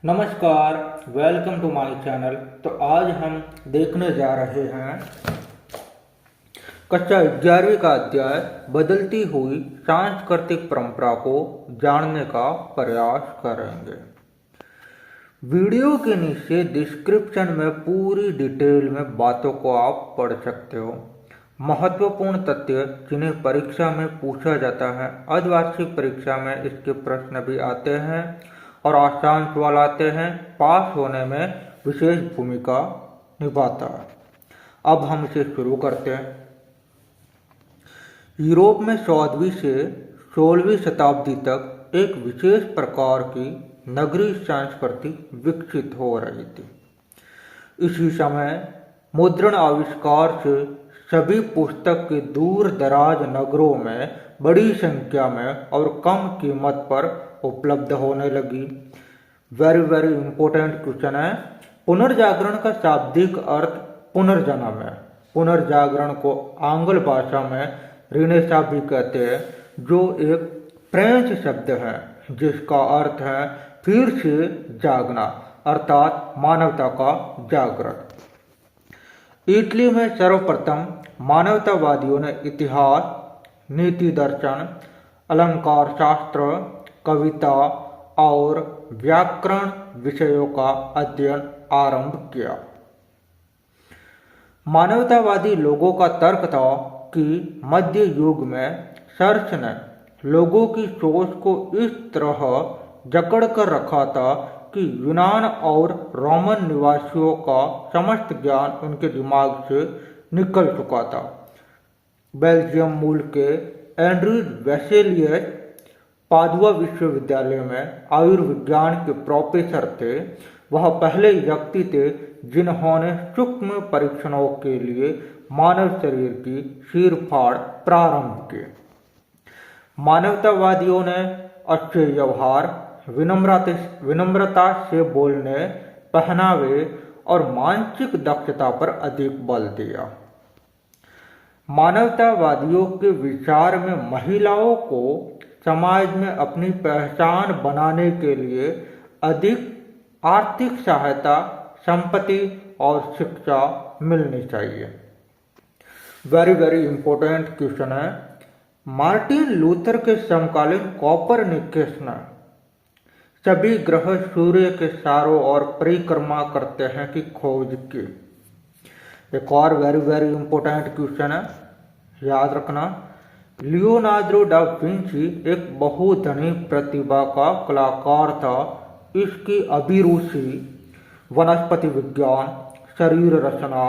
नमस्कार, welcome to my channel. तो आज हम देखने जा रहे हैं कक्षा 11वीं का अध्याय बदलती हुई सांस्कृतिक परंपरा को जानने का प्रयास करेंगे। वीडियो के नीचे डिस्क्रिप्शन में पूरी डिटेल में बातों को आप पढ़ सकते हो। महत्वपूर्ण तथ्य जिन्हें परीक्षा में पूछा जाता है, अर्धवार्षिक परीक्षा में इसके प्रश्न भी आते हैं और आसान सवाल आते हैं, पास होने में विशेष भूमिका निभाता है। अब हम इसे शुरू करते हैं। यूरोप में 14वीं से 16वीं शताब्दी तक एक विशेष प्रकार की नगरीय संस्कृति विकसित हो रही थी। इसी समय मुद्रण आविष्कार से सभी पुस्तक के दूर दराज नगरों में बड़ी संख्या में और कम कीमत पर उपलब्ध होने लगी। वेरी इंपॉर्टेंट क्वेश्चन है। पुनर्जागरण का शाब्दिक अर्थ पुनर्जन्म है। पुनर्जागरण को आंग्ल भाषा में रिनेसां भी कहते हैं, जो एक फ्रेंच शब्द है जिसका अर्थ है फिर से जागना, अर्थात मानवता का जागरण। इटली में सर्वप्रथम मानवतावादियों ने इतिहास, नीति दर्शन, अलंकार शास्त्र, कविता और व्याकरण विषयों का अध्ययन आरंभ किया। मानवतावादी लोगों का तर्क था कि मध्य युग में चर्च ने लोगों की सोच को इस तरह जकड़ कर रखा था कि यूनान और रोमन निवासियों का समस्त ज्ञान उनके दिमाग से निकल चुका था। बेल्जियम मूल के एंड्रू वेसेलियस पादुआ विश्वविद्यालय में आयुर्विज्ञान के प्रोफेसर थे। वह पहले व्यक्ति थे जिन्होंने सूक्ष्म परीक्षणों के लिए मानव शरीर की चीरफाड़ प्रारंभ की। मानवतावादियों ने अच्छे व्यवहार, विनम्रता से बोलने, पहनावे और मानसिक दक्षता पर अधिक बल दिया। मानवतावादियों के विचार में महिलाओं को समाज में अपनी पहचान बनाने के लिए अधिक आर्थिक सहायता, संपत्ति और शिक्षा मिलनी चाहिए। वेरी इंपॉर्टेंट क्वेश्चन है। मार्टिन लूथर के समकालीन कोपरनिकस ने सभी ग्रह सूर्य के चारों ओर परिक्रमा करते हैं की खोज की। एक और वेरी इंपॉर्टेंट क्वेश्चन है, याद रखना। लियोनार्डो डा विंची एक बहुधनी प्रतिभा का कलाकार था। इसकी अभिरुचि वनस्पति विज्ञान, शरीर रचना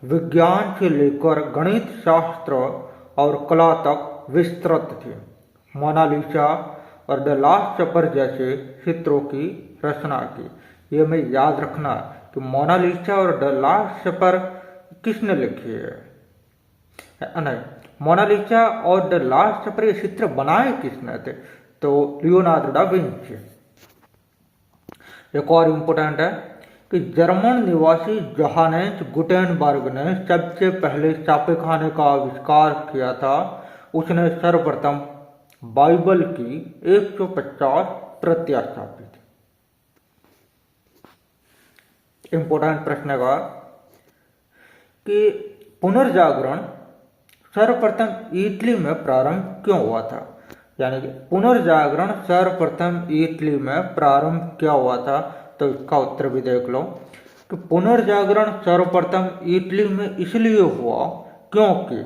विज्ञान से लेकर गणित शास्त्र और कला तक विस्तृत थी। मोनालिसा और द लास्ट सपर जैसे चित्रों की रचना की। ये में याद रखना कि मोनालिसा और द लास्ट सपर किसने लिखी है? नहीं, मोनालिसा और द लास्ट सपर ये चित्र बनाए किसने थे? तो लियोनार्डो डा विंची। एक और इम्पोर्टेंट है कि जर्मन निवासी जोहानेस गुटेनबर्ग ने सबसे पहले छापेखाने का आविष्कार किया था। उसने सर्वप्रथम बाइबल की 150 प्रतियां छापी थी। इंपॉर्टेंट प्रश्न का कि पुनर्जागरण सर्वप्रथम इटली में प्रारंभ क्यों हुआ था? यानी कि पुनर्जागरण सर्वप्रथम इटली में प्रारंभ क्या हुआ था? तो इसका उत्तर भी देख लो कि पुनर्जागरण सर्वप्रथम इटली में इसलिए हुआ क्योंकि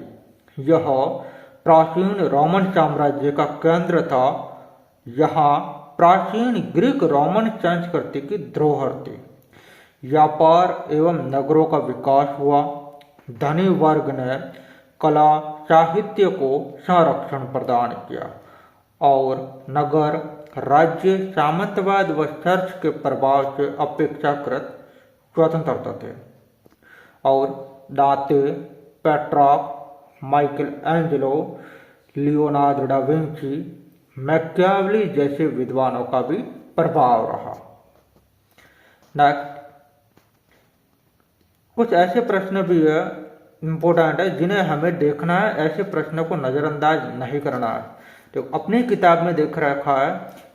यह प्राचीन रोमन साम्राज्य का केंद्र था। यहाँ प्राचीन ग्रीक रोमन संस्कृति की धरोहर थी। व्यापार एवं नगरों का विकास हुआ। धनी वर्ग ने कला साहित्य को संरक्षण प्रदान किया और नगर राज्य सामंतवाद व चर्च के प्रभाव से अपेक्षाकृत स्वतंत्र थे। और दांते, Petrarch, Michael Angelo, Leonardo da Vinci, Machiavelli जैसे विद्वानों का भी प्रभाव रहा। नेक्स्ट, कुछ ऐसे प्रश्न भी है इम्पोर्टेंट है जिन्हें हमें देखना है। ऐसे प्रश्नों को नज़रअंदाज नहीं करना है। तो अपनी किताब में देख रखा है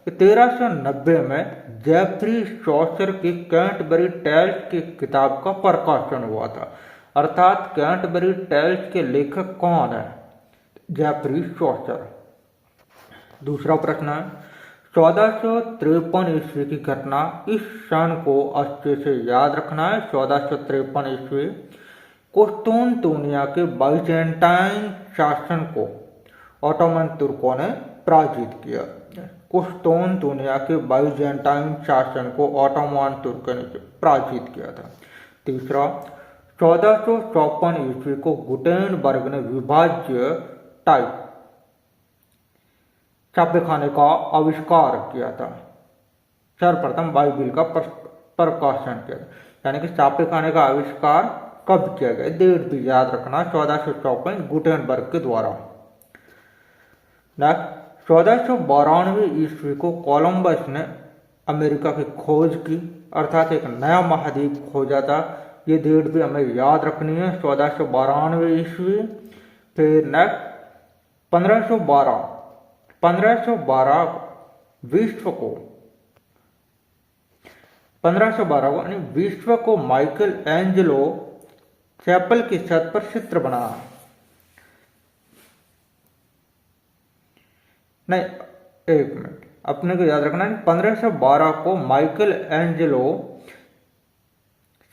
कि 1390 में जेफरी चौसर की कैंटरबरी टेल्स की किताब का प्रकाशन हुआ था। अर्थात कैंटरबरी टेल्स के लेखक कौन है? Geoffrey Chaucer. दूसरा प्रश्न है, 1453 ईस्वी की घटना, इस क्षण को अच्छे से याद रखना है। 1453 ईस्वी कुस्तुनतुनिया के बाइजेंटाइन शासन को ऑटोमन तुर्कों ने पराजित किया। कुस्तुनतुनिया के बाइजेंटाइन शासन को ऑटोमन तुर्कों ने पराजित किया था। तीसरा, 1454 ईस्वी को गुटेनबर्ग ने विभाज्य टाइप छापेखाने का आविष्कार किया था। सर्वप्रथम बाइबिल का प्रकाशन किया था। यानी कि छापेखाने का आविष्कार कब किया गया? डेट भी याद रखना, 1454 गुटेनबर्ग के द्वारा। नेक्स्ट, 1492 ईस्वी को कोलंबस ने अमेरिका की खोज की, अर्थात एक नया महाद्वीप खोजा था। ये डेट भी हमें याद रखनी है, 1492 ईस्वी। फिर नेक्स्ट 1512 विश्व को माइकल एंजेलो चैपल की छत पर चित्र बनाया। नहीं, एक मिनट, अपने को याद रखना है। 1512 को माइकल एंजेलो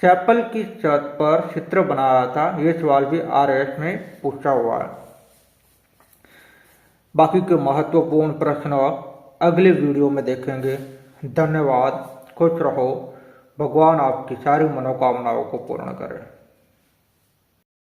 चैपल की छत पर चित्र बनाया था। ये सवाल भी RS में पूछा हुआ है। बाकी के महत्वपूर्ण प्रश्न अगले वीडियो में देखेंगे। धन्यवाद, खुश रहो, भगवान आपकी सारी मनोकामनाओं को पूर्ण करें।